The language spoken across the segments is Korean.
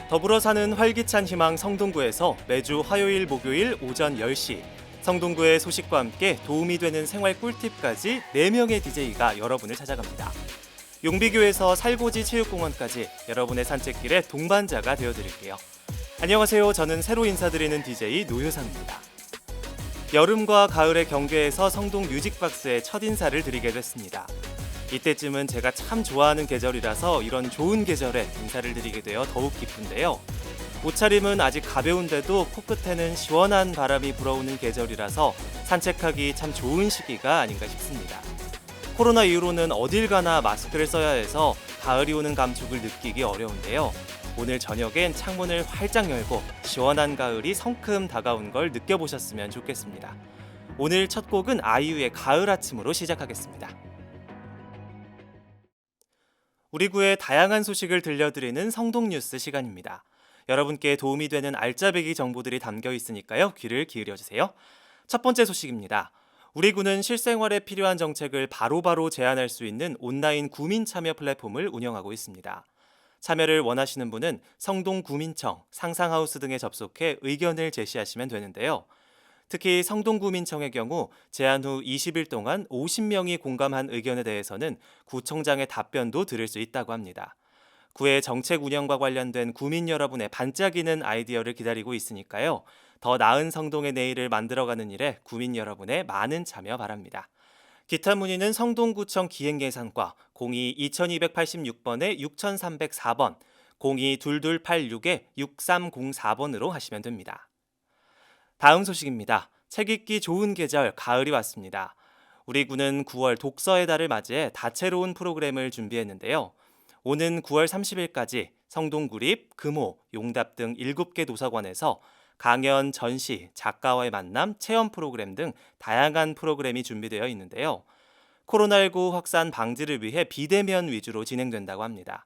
더불어 사는 활기찬 희망 성동구에서 매주 화요일 목요일 오전 10시 성동구의 소식과 함께 도움이 되는 생활 꿀팁까지 4명의 DJ가 여러분을 찾아갑니다. 용비교에서 살고지 체육공원까지 여러분의 산책길에 동반자가 되어드릴게요. 안녕하세요. 저는 새로 인사드리는 DJ 노효상입니다. 여름과 가을의 경계에서 성동 뮤직박스에 첫 인사를 드리게 됐습니다. 이때쯤은 제가 참 좋아하는 계절이라서 이런 좋은 계절에 인사를 드리게 되어 더욱 기쁜데요. 옷차림은 아직 가벼운데도 코끝에는 시원한 바람이 불어오는 계절이라서 산책하기 참 좋은 시기가 아닌가 싶습니다. 코로나 이후로는 어딜 가나 마스크를 써야 해서 가을이 오는 감촉을 느끼기 어려운데요. 오늘 저녁엔 창문을 활짝 열고 시원한 가을이 성큼 다가온 걸 느껴보셨으면 좋겠습니다. 오늘 첫 곡은 아이유의 가을 아침으로 시작하겠습니다. 우리 구의 다양한 소식을 들려드리는 성동뉴스 시간입니다. 여러분께 도움이 되는 알짜배기 정보들이 담겨 있으니까요. 귀를 기울여주세요. 첫 번째 소식입니다. 우리 구는 실생활에 필요한 정책을 바로바로 제안할 수 있는 온라인 구민 참여 플랫폼을 운영하고 있습니다. 참여를 원하시는 분은 성동구민청, 상상하우스 등에 접속해 의견을 제시하시면 되는데요. 특히 성동구민청의 경우 제안 후 20일 동안 50명이 공감한 의견에 대해서는 구청장의 답변도 들을 수 있다고 합니다. 구의 정책 운영과 관련된 구민 여러분의 반짝이는 아이디어를 기다리고 있으니까요. 더 나은 성동의 내일을 만들어가는 일에 구민 여러분의 많은 참여 바랍니다. 기타 문의는 성동구청 기획예산과 02-2286번에 6304번, 02-2286-6304번으로 하시면 됩니다. 다음 소식입니다. 책 읽기 좋은 계절 가을이 왔습니다. 우리 구는 9월 독서의 달을 맞이해 다채로운 프로그램을 준비했는데요. 오는 9월 30일까지 성동구립, 금호, 용답 등 7개 도서관에서 강연, 전시, 작가와의 만남, 체험 프로그램 등 다양한 프로그램이 준비되어 있는데요. 코로나19 확산 방지를 위해 비대면 위주로 진행된다고 합니다.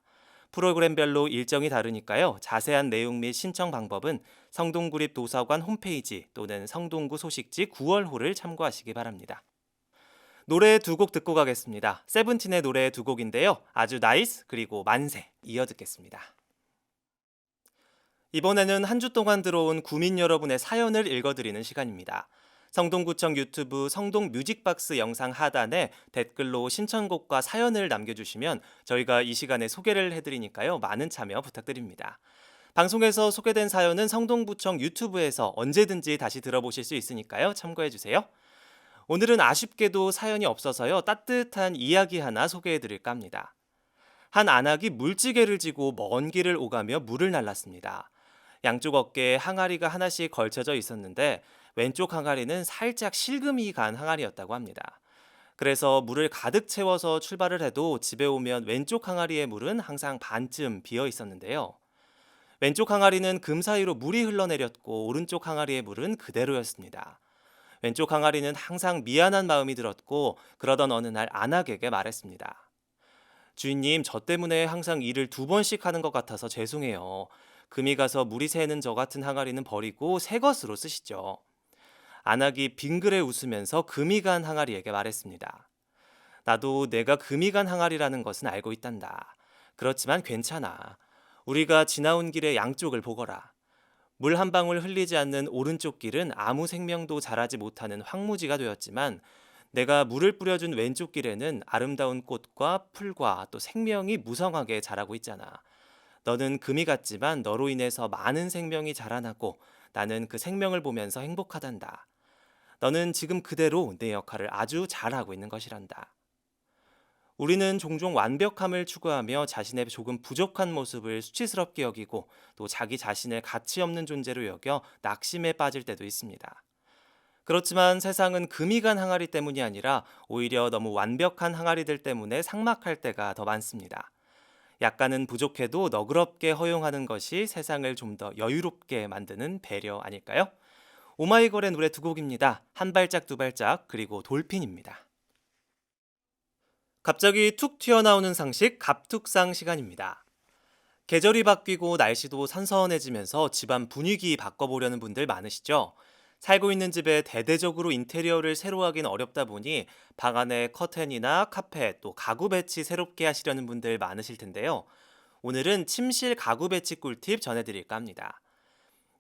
프로그램별로 일정이 다르니까요. 자세한 내용 및 신청 방법은 성동구립 도서관 홈페이지 또는 성동구 소식지 9월호를 참고하시기 바랍니다. 노래 두 곡 듣고 가겠습니다. 세븐틴의 노래 두 곡인데요. 아주 나이스 그리고 만세 이어 듣겠습니다. 이번에는 한 주 동안 들어온 구민 여러분의 사연을 읽어드리는 시간입니다. 성동구청 유튜브 성동 뮤직박스 영상 하단에 댓글로 신청곡과 사연을 남겨주시면 저희가 이 시간에 소개를 해드리니까요. 많은 참여 부탁드립니다. 방송에서 소개된 사연은 성동구청 유튜브에서 언제든지 다시 들어보실 수 있으니까요. 참고해주세요. 오늘은 아쉽게도 사연이 없어서요. 따뜻한 이야기 하나 소개해드릴까 합니다. 한 안악이 물지개를 지고 먼 길을 오가며 물을 날랐습니다. 양쪽 어깨에 항아리가 하나씩 걸쳐져 있었는데 왼쪽 항아리는 살짝 실금이 간 항아리였다고 합니다. 그래서 물을 가득 채워서 출발을 해도 집에 오면 왼쪽 항아리의 물은 항상 반쯤 비어 있었는데요. 왼쪽 항아리는 금 사이로 물이 흘러내렸고 오른쪽 항아리의 물은 그대로였습니다. 왼쪽 항아리는 항상 미안한 마음이 들었고 그러던 어느 날 안악에게 말했습니다. 주인님, 저 때문에 항상 일을 2번씩 하는 것 같아서 죄송해요. 금이 가서 물이 새는 저 같은 항아리는 버리고 새 것으로 쓰시죠. 안악이 빙그레 웃으면서 금이 간 항아리에게 말했습니다. 나도 내가 금이 간 항아리라는 것은 알고 있단다. 그렇지만 괜찮아. 우리가 지나온 길의 양쪽을 보거라. 물 한 방울 흘리지 않는 오른쪽 길은 아무 생명도 자라지 못하는 황무지가 되었지만 내가 물을 뿌려준 왼쪽 길에는 아름다운 꽃과 풀과 또 생명이 무성하게 자라고 있잖아. 너는 금이 같지만 너로 인해서 많은 생명이 자라나고 나는 그 생명을 보면서 행복하단다. 너는 지금 그대로 내 역할을 아주 잘하고 있는 것이란다. 우리는 종종 완벽함을 추구하며 자신의 조금 부족한 모습을 수치스럽게 여기고 또 자기 자신을 가치 없는 존재로 여겨 낙심에 빠질 때도 있습니다. 그렇지만 세상은 금이 간 항아리 때문이 아니라 오히려 너무 완벽한 항아리들 때문에 삭막할 때가 더 많습니다. 약간은 부족해도 너그럽게 허용하는 것이 세상을 좀 더 여유롭게 만드는 배려 아닐까요? 오마이걸의 노래 두 곡입니다. 한 발짝 두 발짝 그리고 돌핀입니다. 갑자기 툭 튀어나오는 상식 갑툭상 시간입니다. 계절이 바뀌고 날씨도 선선해지면서 집안 분위기 바꿔보려는 분들 많으시죠? 살고 있는 집에 대대적으로 인테리어를 새로 하긴 어렵다 보니 방 안에 커튼이나 카펫 또 가구 배치 새롭게 하시려는 분들 많으실 텐데요. 오늘은 침실 가구 배치 꿀팁 전해드릴까 합니다.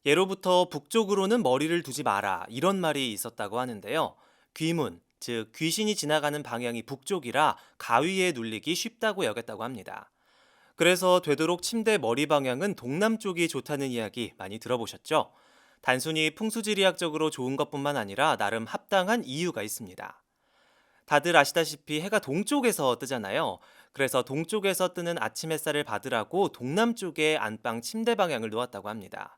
예로부터 북쪽으로는 머리를 두지 마라 이런 말이 있었다고 하는데요. 귀문, 즉 귀신이 지나가는 방향이 북쪽이라 가위에 눌리기 쉽다고 여겼다고 합니다. 그래서 되도록 침대 머리 방향은 동남쪽이 좋다는 이야기 많이 들어보셨죠? 단순히 풍수지리학적으로 좋은 것뿐만 아니라 나름 합당한 이유가 있습니다. 다들 아시다시피 해가 동쪽에서 뜨잖아요. 그래서 동쪽에서 뜨는 아침 햇살을 받으라고 동남쪽에 안방 침대 방향을 놓았다고 합니다.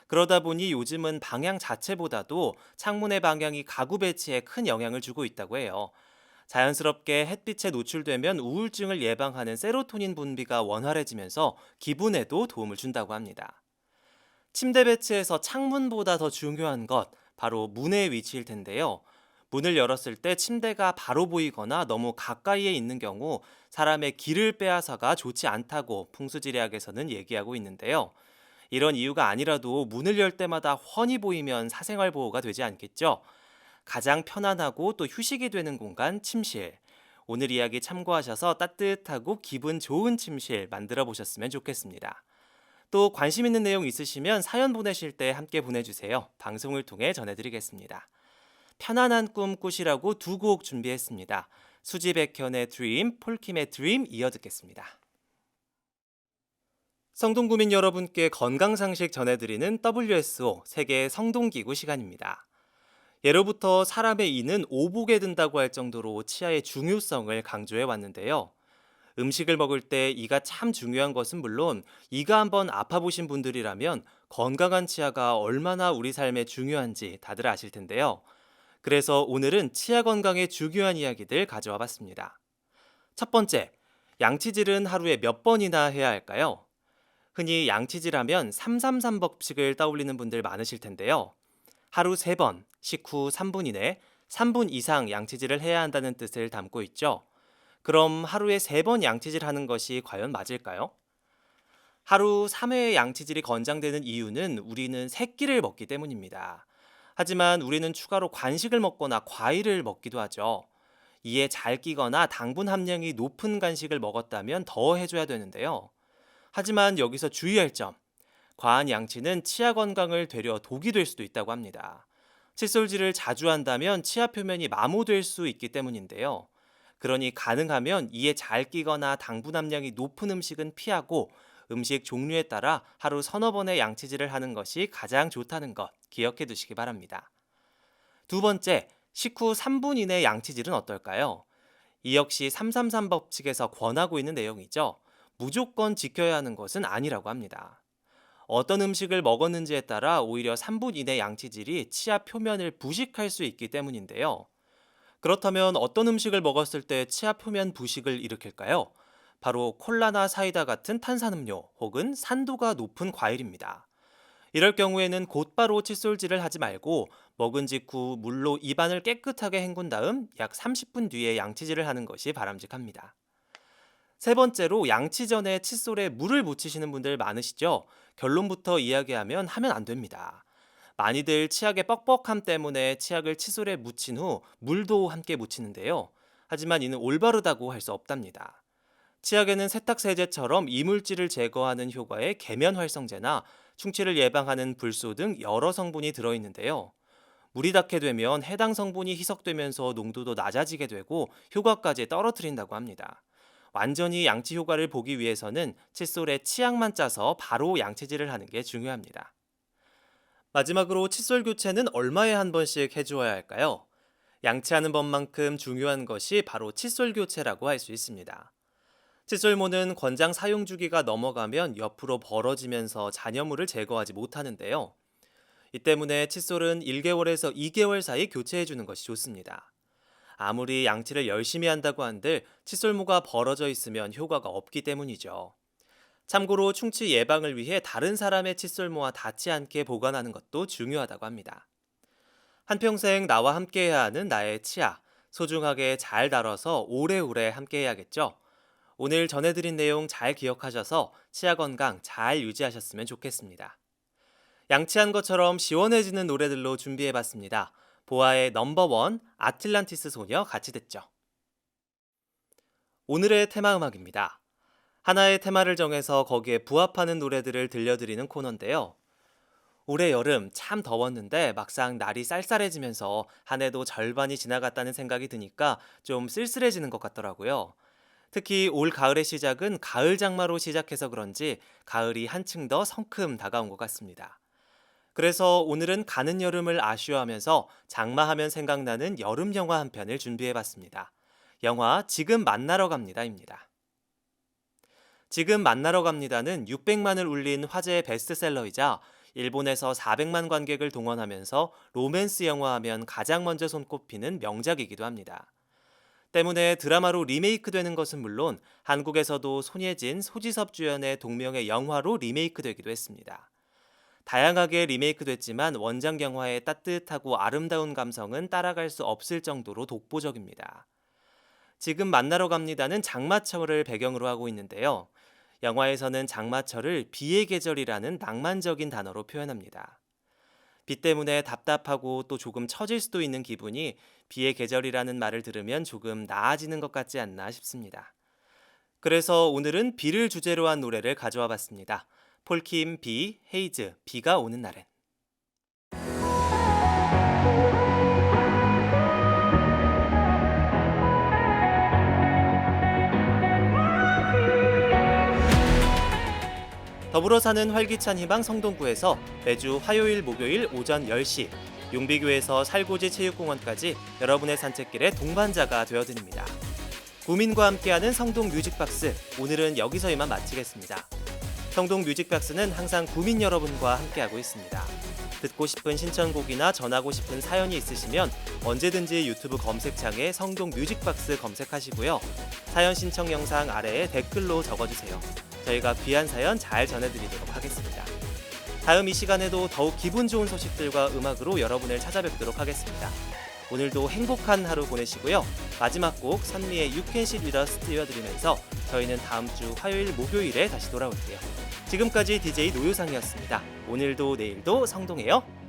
그러다 보니 요즘은 방향 자체보다도 창문의 방향이 가구 배치에 큰 영향을 주고 있다고 해요. 자연스럽게 햇빛에 노출되면 우울증을 예방하는 세로토닌 분비가 원활해지면서 기분에도 도움을 준다고 합니다. 침대 배치에서 창문보다 더 중요한 것, 바로 문의 위치일 텐데요. 문을 열었을 때 침대가 바로 보이거나 너무 가까이에 있는 경우 사람의 기를 빼앗아가 좋지 않다고 풍수지리학에서는 얘기하고 있는데요. 이런 이유가 아니라도 문을 열 때마다 훤히 보이면 사생활 보호가 되지 않겠죠? 가장 편안하고 또 휴식이 되는 공간 침실. 오늘 이야기 참고하셔서 따뜻하고 기분 좋은 침실 만들어 보셨으면 좋겠습니다. 또 관심 있는 내용 있으시면 사연 보내실 때 함께 보내주세요. 방송을 통해 전해드리겠습니다. 편안한 꿈 꾸시라고 두 곡 준비했습니다. 수지 백현의 드림, 폴킴의 드림 이어 듣겠습니다. 성동구민 여러분께 건강상식 전해드리는 WSO 세계 성동기구 시간입니다. 예로부터 사람의 이는 오복에 든다고 할 정도로 치아의 중요성을 강조해 왔는데요. 음식을 먹을 때 이가 참 중요한 것은 물론 이가 한번 아파보신 분들이라면 건강한 치아가 얼마나 우리 삶에 중요한지 다들 아실 텐데요. 그래서 오늘은 치아 건강에 중요한 이야기들 가져와 봤습니다. 첫 번째, 양치질은 하루에 몇 번이나 해야 할까요? 흔히 양치질하면 333 법칙을 떠올리는 분들 많으실 텐데요. 하루 3번, 식후 3분 이내, 3분 이상 양치질을 해야 한다는 뜻을 담고 있죠. 그럼 하루에 3번 양치질 하는 것이 과연 맞을까요? 하루 3회 양치질이 권장되는 이유는 우리는 새끼를 먹기 때문입니다. 하지만 우리는 추가로 간식을 먹거나 과일을 먹기도 하죠. 이에 잘 끼거나 당분 함량이 높은 간식을 먹었다면 더 해줘야 되는데요. 하지만 여기서 주의할 점, 과한 양치는 치아 건강을 되려 독이 될 수도 있다고 합니다. 칫솔질을 자주 한다면 치아 표면이 마모될 수 있기 때문인데요. 그러니 가능하면 이에 잘 끼거나 당분 함량이 높은 음식은 피하고 음식 종류에 따라 하루 서너 번의 양치질을 하는 것이 가장 좋다는 것 기억해 두시기 바랍니다. 두 번째, 식후 3분 이내 양치질은 어떨까요? 이 역시 333 법칙에서 권하고 있는 내용이죠. 무조건 지켜야 하는 것은 아니라고 합니다. 어떤 음식을 먹었는지에 따라 오히려 3분 이내 양치질이 치아 표면을 부식할 수 있기 때문인데요. 그렇다면 어떤 음식을 먹었을 때 치아 표면 부식을 일으킬까요? 바로 콜라나 사이다 같은 탄산음료 혹은 산도가 높은 과일입니다. 이럴 경우에는 곧바로 칫솔질을 하지 말고 먹은 직후 물로 입안을 깨끗하게 헹군 다음 약 30분 뒤에 양치질을 하는 것이 바람직합니다. 세 번째로 양치 전에 칫솔에 물을 묻히시는 분들 많으시죠? 결론부터 이야기하면 하면 안 됩니다. 많이들 치약의 뻑뻑함 때문에 치약을 칫솔에 묻힌 후 물도 함께 묻히는데요. 하지만 이는 올바르다고 할 수 없답니다. 치약에는 세탁세제처럼 이물질을 제거하는 효과의 계면활성제나 충치를 예방하는 불소 등 여러 성분이 들어있는데요. 물이 닿게 되면 해당 성분이 희석되면서 농도도 낮아지게 되고 효과까지 떨어뜨린다고 합니다. 완전히 양치 효과를 보기 위해서는 칫솔에 치약만 짜서 바로 양치질을 하는 게 중요합니다. 마지막으로 칫솔 교체는 얼마에 한 번씩 해주어야 할까요? 양치하는 법만큼 중요한 것이 바로 칫솔 교체라고 할 수 있습니다. 칫솔모는 권장 사용 주기가 넘어가면 옆으로 벌어지면서 잔여물을 제거하지 못하는데요. 이 때문에 칫솔은 1개월에서 2개월 사이 교체해 주는 것이 좋습니다. 아무리 양치를 열심히 한다고 한들 칫솔모가 벌어져 있으면 효과가 없기 때문이죠. 참고로 충치 예방을 위해 다른 사람의 칫솔모와 닿지 않게 보관하는 것도 중요하다고 합니다. 한평생 나와 함께해야 하는 나의 치아, 소중하게 잘 다뤄서 오래오래 함께해야겠죠? 오늘 전해드린 내용 잘 기억하셔서 치아 건강 잘 유지하셨으면 좋겠습니다. 양치한 것처럼 시원해지는 노래들로 준비해봤습니다. 보아의 넘버원, 아틀란티스 소녀 같이 듣죠. 오늘의 테마 음악입니다. 하나의 테마를 정해서 거기에 부합하는 노래들을 들려드리는 코너인데요. 올해 여름 참 더웠는데 막상 날이 쌀쌀해지면서 한 해도 절반이 지나갔다는 생각이 드니까 좀 쓸쓸해지는 것 같더라고요. 특히 올 가을의 시작은 가을 장마로 시작해서 그런지 가을이 한층 더 성큼 다가온 것 같습니다. 그래서 오늘은 가는 여름을 아쉬워하면서 장마하면 생각나는 여름 영화 한 편을 준비해 봤습니다. 영화 지금 만나러 갑니다입니다. 지금 만나러 갑니다는 600만을 울린 화제의 베스트셀러이자 일본에서 400만 관객을 동원하면서 로맨스 영화하면 가장 먼저 손꼽히는 명작이기도 합니다. 때문에 드라마로 리메이크되는 것은 물론 한국에서도 손예진, 소지섭 주연의 동명의 영화로 리메이크되기도 했습니다. 다양하게 리메이크됐지만 원작 영화의 따뜻하고 아름다운 감성은 따라갈 수 없을 정도로 독보적입니다. 지금 만나러 갑니다는 장마철을 배경으로 하고 있는데요. 영화에서는 장마철을 비의 계절이라는 낭만적인 단어로 표현합니다. 비 때문에 답답하고 또 조금 처질 수도 있는 기분이 비의 계절이라는 말을 들으면 조금 나아지는 것 같지 않나 싶습니다. 그래서 오늘은 비를 주제로 한 노래를 가져와 봤습니다. 폴킴 비, 헤이즈, 비가 오는 날엔. 더불어 사는 활기찬 희망 성동구에서 매주 화요일 목요일 오전 10시, 용비교에서 살고지 체육공원까지 여러분의 산책길의 동반자가 되어드립니다. 구민과 함께하는 성동 뮤직박스, 오늘은 여기서 이만 마치겠습니다. 성동 뮤직박스는 항상 구민 여러분과 함께하고 있습니다. 듣고 싶은 신청곡이나 전하고 싶은 사연이 있으시면 언제든지 유튜브 검색창에 성동 뮤직박스 검색하시고요. 사연 신청 영상 아래에 댓글로 적어주세요. 저희가 귀한 사연 잘 전해드리도록 하겠습니다. 다음 이 시간에도 더욱 기분 좋은 소식들과 음악으로 여러분을 찾아뵙도록 하겠습니다. 오늘도 행복한 하루 보내시고요. 마지막 곡 선미의 You Can Sit With Us 띄워드리면서 저희는 다음 주 화요일 목요일에 다시 돌아올게요. 지금까지 DJ 노유상이었습니다. 오늘도 내일도 성동해요.